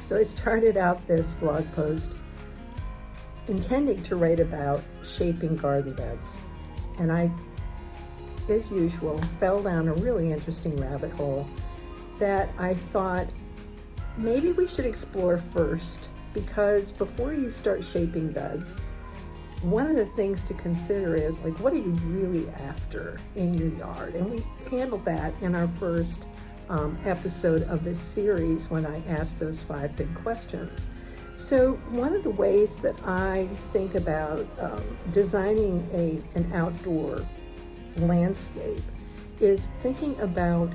So I started out this blog post intending to write about shaping garden beds. And I, as usual, fell down a really interesting rabbit hole that I thought maybe we should explore first, because before you start shaping beds, one of the things to consider is, like, what are you really after in your yard? And we handled that in our first episode of this series when I asked those 5 big questions. So one of the ways that I think about designing an outdoor landscape is thinking about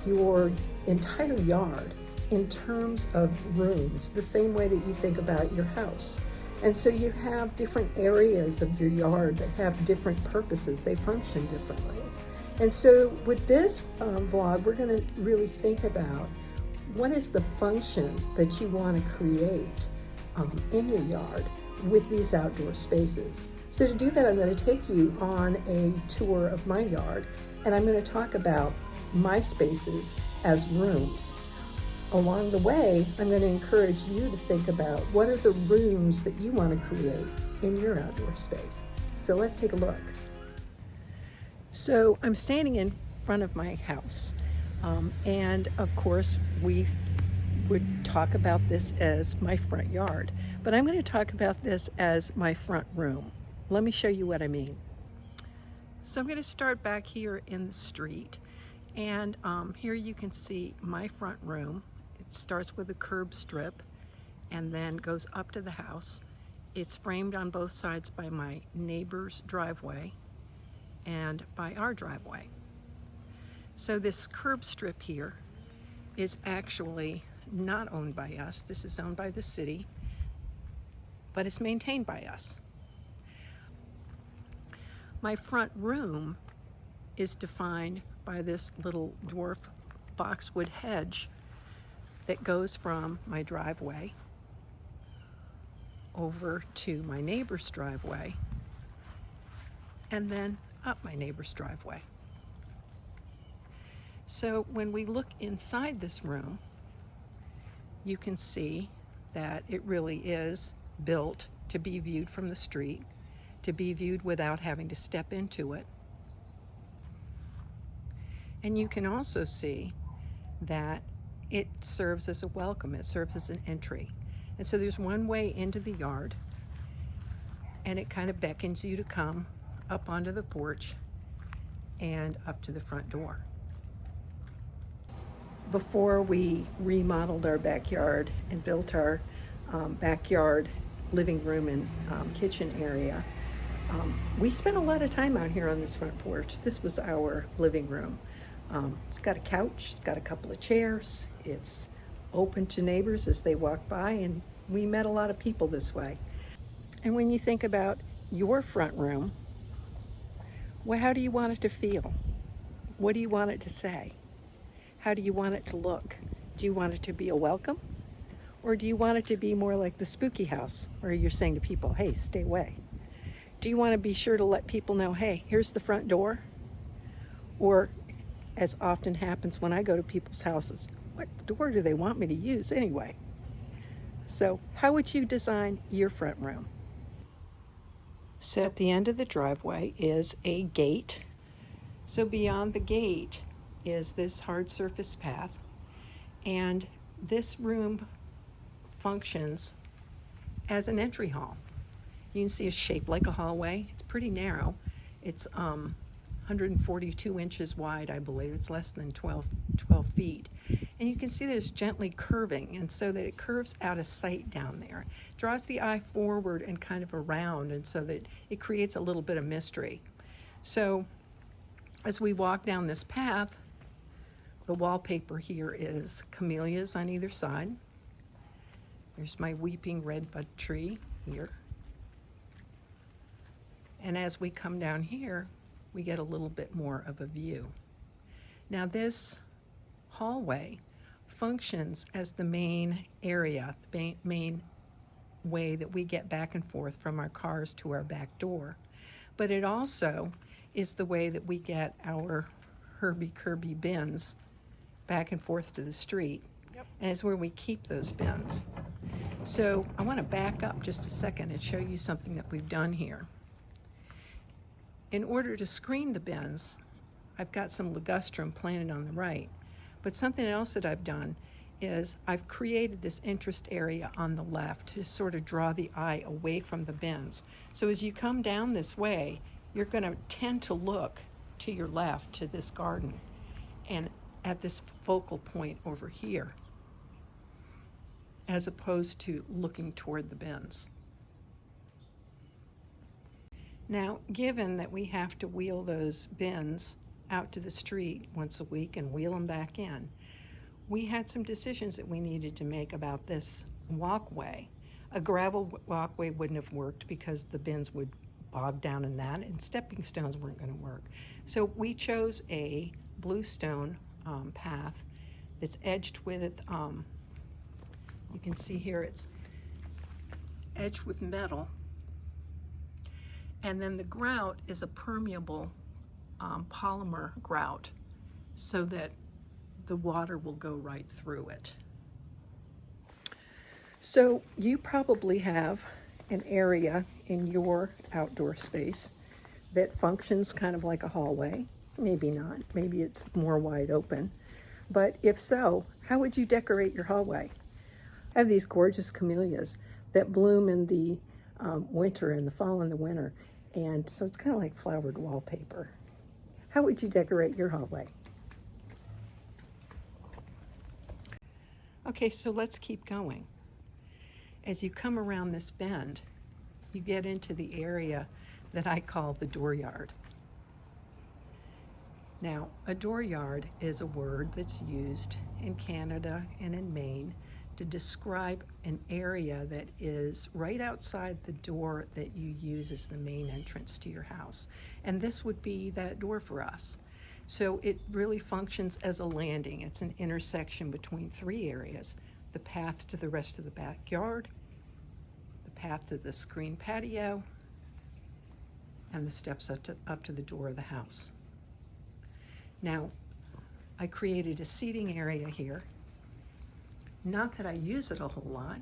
your entire yard in terms of rooms, the same way that you think about your house. And so you have different areas of your yard that have different purposes. They function differently. And so with this vlog, we're going to really think about what is the function that you want to create in your yard with these outdoor spaces. So to do that, I'm going to take you on a tour of my yard, and I'm going to talk about my spaces as rooms. Along the way, I'm going to encourage you to think about what are the rooms that you want to create in your outdoor space. So let's take a look. So I'm standing in front of my house, and of course we would talk about this as my front yard, but I'm going to talk about this as my front room. Let me show you what I mean. So I'm going to start back here in the street, and here you can see my front room. It starts with a curb strip and then goes up to the house. It's framed on both sides by my neighbor's driveway and by our driveway. So this curb strip here is actually not owned by us. This is owned by the city, but it's maintained by us. My front room is defined by this little dwarf boxwood hedge that goes from my driveway over to my neighbor's driveway and then up my neighbor's driveway. So when we look inside this room, you can see that it really is built to be viewed from the street, to be viewed without having to step into it. And you can also see that it serves as a welcome, it serves as an entry. And so there's one way into the yard, and it kind of beckons you to come up onto the porch and up to the front door. Before we remodeled our backyard and built our backyard living room and kitchen area, we spent a lot of time out here on this front porch. This was our living room. It's got a couch, it's got a couple of chairs, it's open to neighbors as they walk by, and we met a lot of people this way. And when you think about your front room, well, how do you want it to feel? What do you want it to say? How do you want it to look? Do you want it to be a welcome? Or do you want it to be more like the spooky house, where you're saying to people, hey, stay away? Do you want to be sure to let people know, hey, here's the front door? Or, as often happens when I go to people's houses, what door do they want me to use anyway? So how would you design your front room? So at the end of the driveway is a gate. So beyond the gate is this hard surface path, and this room functions as an entry hall. You can see it's shaped like a hallway. It's pretty narrow. It's 142 inches wide, I believe. It's less than 12 feet. And you can see that it's gently curving, and so that it curves out of sight down there. It draws the eye forward and kind of around, and so that it creates a little bit of mystery. So as we walk down this path, the wallpaper here is camellias on either side. There's my weeping redbud tree here. And as we come down here, we get a little bit more of a view. Now this hallway functions as the main area, the main way that we get back and forth from our cars to our back door. But it also is the way that we get our Herbie Kirby bins back and forth to the street, And it's where we keep those bins. So I want to back up just a second and show you something that we've done here. In order to screen the bins, I've got some ligustrum planted on the right. But something else that I've done is I've created this interest area on the left to sort of draw the eye away from the bins. So as you come down this way, you're going to tend to look to your left to this garden and at this focal point over here, as opposed to looking toward the bins. Now, given that we have to wheel those bins out to the street once a week and wheel them back in, we had some decisions that we needed to make about this walkway. A gravel walkway wouldn't have worked because the bins would bog down in that, and stepping stones weren't going to work. So we chose a bluestone path that's edged with, you can see here it's edged with metal, and then the grout is a permeable polymer grout so that the water will go right through it. So you probably have an area in your outdoor space that functions kind of like a hallway. Maybe not, maybe it's more wide open. But if so, how would you decorate your hallway? I have these gorgeous camellias that bloom in the winter, in the fall and the winter. And so it's kind of like flowered wallpaper. How would you decorate your hallway? Okay, so let's keep going. As you come around this bend, you get into the area that I call the dooryard. Now, a dooryard is a word that's used in Canada and in Maine to describe an area that is right outside the door that you use as the main entrance to your house. And this would be that door for us. So it really functions as a landing. It's an intersection between three areas: the path to the rest of the backyard, the path to the screen patio, and the steps up to the door of the house. Now, I created a seating area here. Not that I use it a whole lot,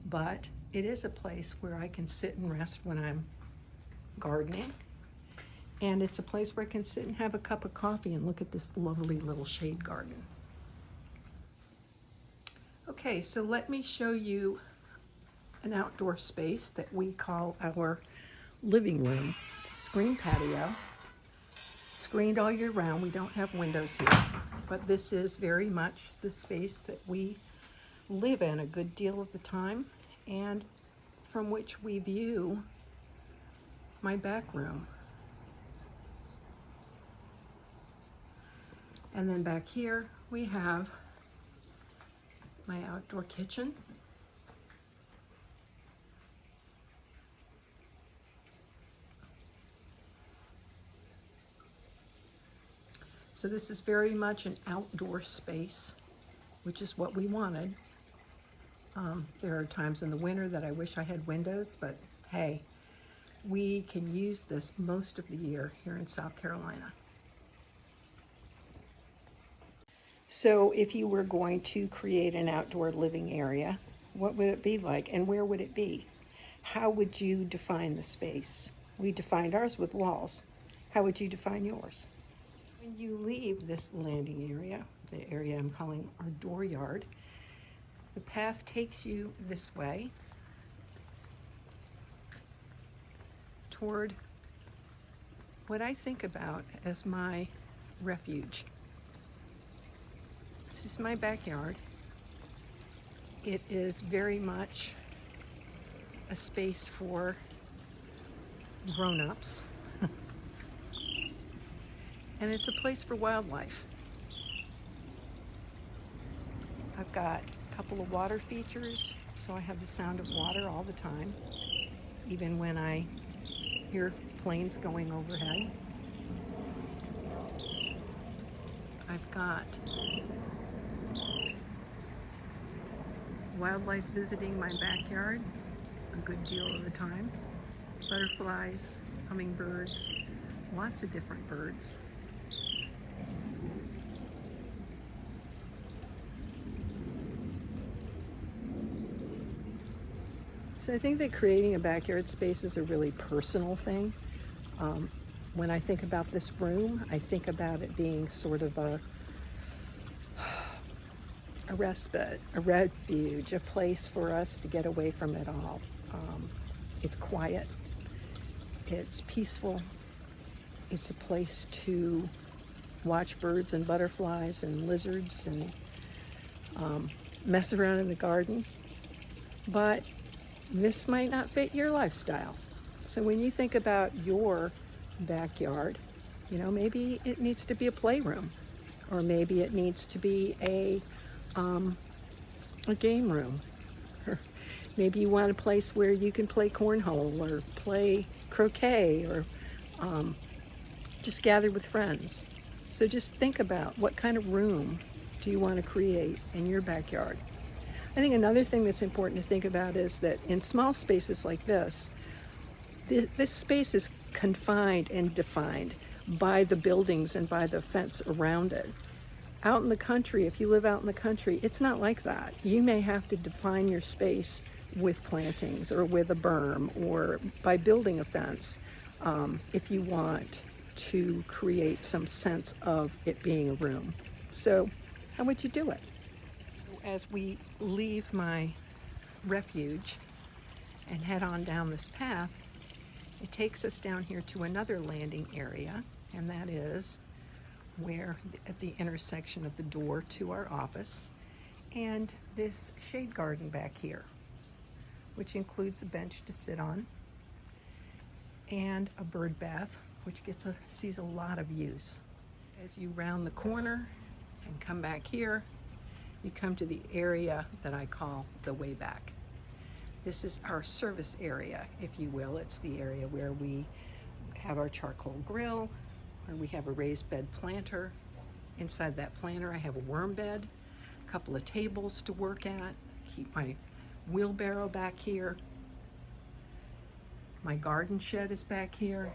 but it is a place where I can sit and rest when I'm gardening. And it's a place where I can sit and have a cup of coffee and look at this lovely little shade garden. Okay, so let me show you an outdoor space that we call our living room. It's a screen patio, screened all year round. We don't have windows here, but this is very much the space that we live in a good deal of the time, and from which we view my back room. And then back here we have my outdoor kitchen. So this is very much an outdoor space, which is what we wanted. There are times in the winter that I wish I had windows, but hey, we can use this most of the year here in South Carolina. So if you were going to create an outdoor living area, what would it be like and where would it be? How would you define the space? We defined ours with walls. How would you define yours? When you leave this landing area, the area I'm calling our dooryard, the path takes you this way toward what I think about as my refuge. This is my backyard. It is very much a space for grown-ups. And it's a place for wildlife. I've got a couple of water features, so I have the sound of water all the time, even when I hear planes going overhead. I've got wildlife visiting my backyard a good deal of the time. Butterflies, hummingbirds, lots of different birds. So I think that creating a backyard space is a really personal thing. When I think about this room, I think about it being sort of a respite, a refuge, a place for us to get away from it all. It's quiet, it's peaceful, it's a place to watch birds and butterflies and lizards and mess around in the garden. But this might not fit your lifestyle. So when you think about your backyard, maybe it needs to be a playroom, or maybe it needs to be a game room. Or maybe you want a place where you can play cornhole or play croquet or just gather with friends. So just think about what kind of room do you want to create in your backyard. I think another thing that's important to think about is that in small spaces like this space is confined and defined by the buildings and by the fence around it. Out in the country, if you live out in the country, it's not like that. You may have to define your space with plantings or with a berm or by building a fence if you want to create some sense of it being a room. So how would you do it? As we leave my refuge and head on down this path, it takes us down here to another landing area, and that is where at the intersection of the door to our office and this shade garden back here, which includes a bench to sit on and a bird bath, which sees a lot of use. As you round the corner and come back here, you come to the area that I call the way back. This is our service area, if you will. It's the area where we have our charcoal grill, where we have a raised bed planter. Inside that planter, I have a worm bed, a couple of tables to work at, keep my wheelbarrow back here. My garden shed is back here.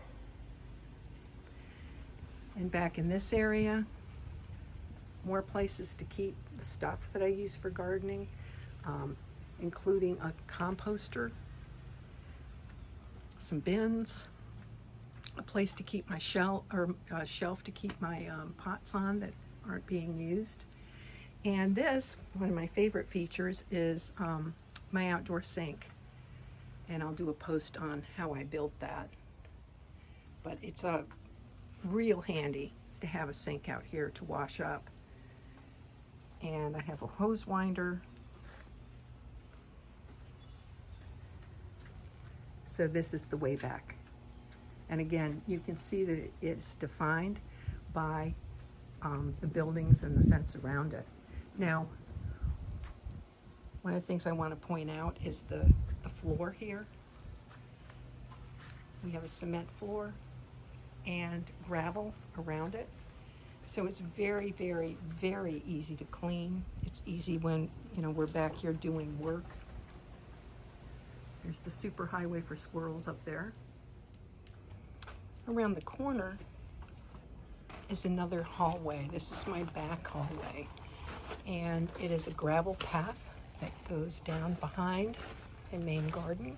And back in this area, more places to keep the stuff that I use for gardening, including a composter, some bins, a place to keep my shelf to keep my pots on that aren't being used. And this, one of my favorite features, is my outdoor sink. And I'll do a post on how I built that. But it's real handy to have a sink out here to wash up. And I have a hose winder. So this is the way back. And again, you can see that it's defined by the buildings and the fence around it. Now, one of the things I want to point out is the floor here. We have a cement floor and gravel around it. So it's very, very, very easy to clean. It's easy when, we're back here doing work. There's the super highway for squirrels up there. Around the corner is another hallway. This is my back hallway. And it is a gravel path that goes down behind the main garden.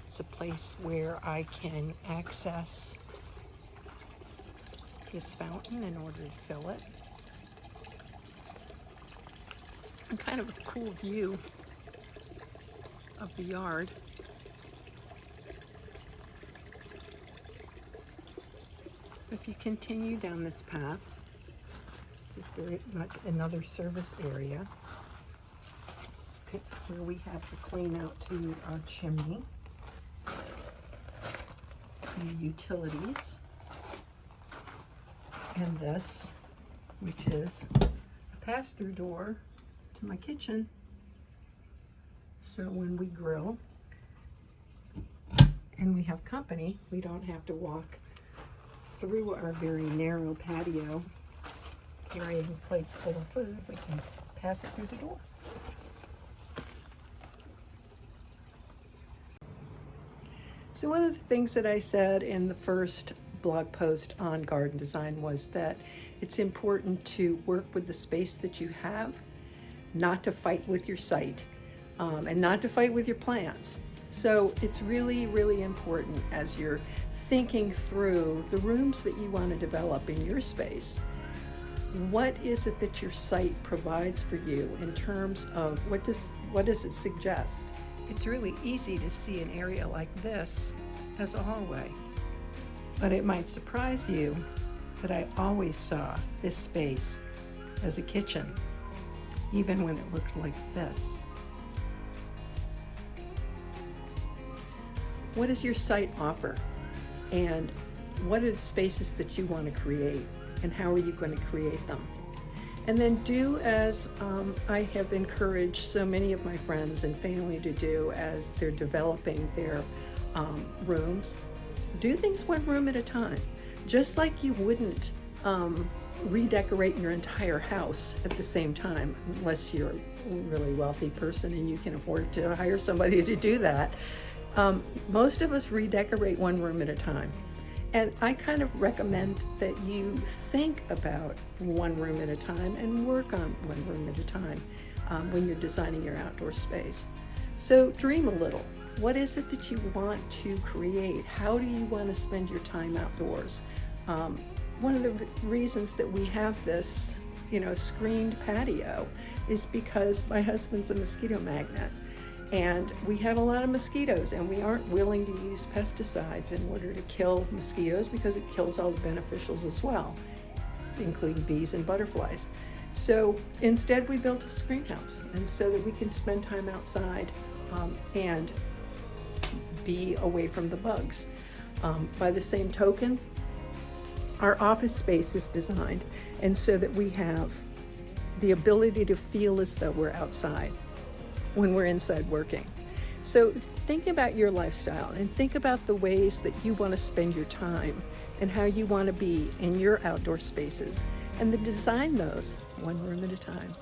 It's a place where I can access this fountain in order to fill it. And kind of a cool view of the yard. If you continue down this path, this is very much another service area. This is where we have to clean out to our chimney, the utilities, and this, which is a pass-through door to my kitchen. So when we grill and we have company, we don't have to walk through our very narrow patio carrying plates full of food. We can pass it through the door. So one of the things that I said in the first blog post on garden design was that it's important to work with the space that you have, not to fight with your site, and not to fight with your plants. So it's really, really important as you're thinking through the rooms that you want to develop in your space. What is it that your site provides for you in terms of what does it suggest? It's really easy to see an area like this as a hallway. But it might surprise you that I always saw this space as a kitchen, even when it looked like this. What does your site offer? And what are the spaces that you want to create? And how are you going to create them? And then do as I have encouraged so many of my friends and family to do as they're developing their rooms. Do things one room at a time. Just like you wouldn't redecorate your entire house at the same time, unless you're a really wealthy person and you can afford to hire somebody to do that. Most of us redecorate one room at a time. And I kind of recommend that you think about one room at a time and work on one room at a time when you're designing your outdoor space. So dream a little. What is it that you want to create? How do you want to spend your time outdoors? One of the reasons that we have this, screened patio is because my husband's a mosquito magnet. And we have a lot of mosquitoes, and we aren't willing to use pesticides in order to kill mosquitoes because it kills all the beneficials as well, including bees and butterflies. So instead we built a screen house, and so that we can spend time outside and be away from the bugs. By the same token, our office space is designed and so that we have the ability to feel as though we're outside when we're inside working. So think about your lifestyle and think about the ways that you want to spend your time and how you want to be in your outdoor spaces, and then design those one room at a time.